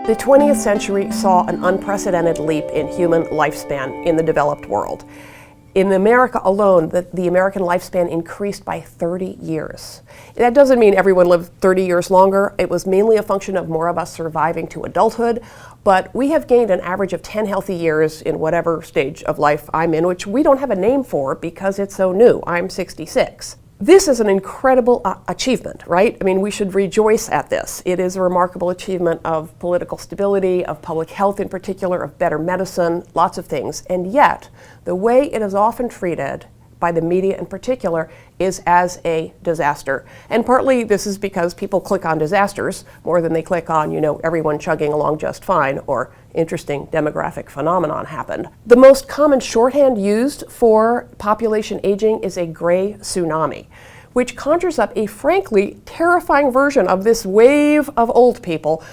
The 20th century saw an unprecedented leap in human lifespan in the developed world. In America alone, the American lifespan increased by 30 years. That doesn't mean everyone lived 30 years longer. It was mainly a function of more of us surviving to adulthood, but we have gained an average of 10 healthy years in whatever stage of life I'm in, which we don't have a name for because it's so new. I'm 66. This is an incredible achievement, right? I mean, we should rejoice at this. It is a remarkable achievement of political stability, of public health in particular, of better medicine, lots of things. And yet, the way it is often treated by the media in particular is as a disaster. And partly this is because people click on disasters more than they click on, everyone chugging along just fine or interesting demographic phenomenon happened. The most common shorthand used for population aging is a gray tsunami, which conjures up a frankly terrifying version of this wave of old people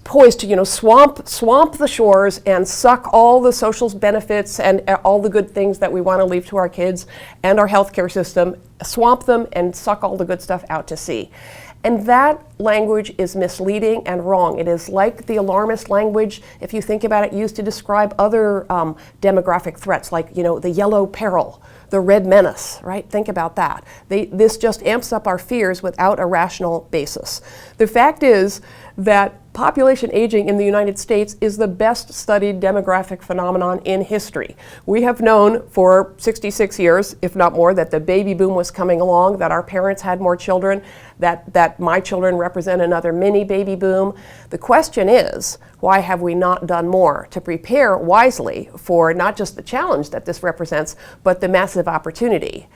poised to swamp the shores and suck all the social benefits and all the good things that we want to leave to our kids and our healthcare system, swamp them and suck all the good stuff out to sea. And that language is misleading and wrong. It is like the alarmist language, if you think about it, used to describe other demographic threats like, the yellow peril, the red menace, right? Think about that. This just amps up our fears without a rational basis. The fact is that population aging in the United States is the best studied demographic phenomenon in history. We have known for 66 years, if not more, that the baby boom was coming along, that our parents had more children, that my children represent another mini baby boom. The question is, why have we not done more to prepare wisely for not just the challenge that this represents, but the massive opportunity?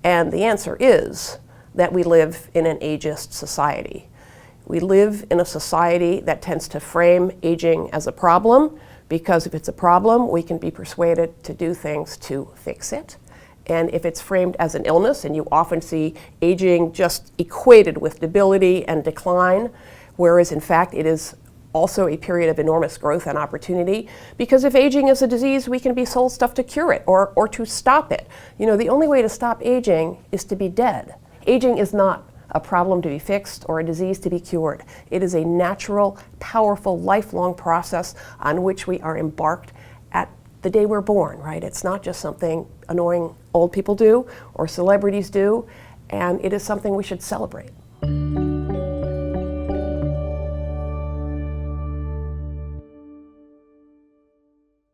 And the answer is that we live in an ageist society. We live in a society that tends to frame aging as a problem, because if it's a problem, we can be persuaded to do things to fix it. And if it's framed as an illness, and you often see aging just equated with debility and decline, whereas in fact it is also a period of enormous growth and opportunity, because if aging is a disease, we can be sold stuff to cure it or to stop it. The only way to stop aging is to be dead. Aging is not a problem to be fixed or a disease to be cured. It is a natural, powerful, lifelong process on which we are embarked at the day we're born, right? It's not just something annoying old people do or celebrities do, and it is something we should celebrate.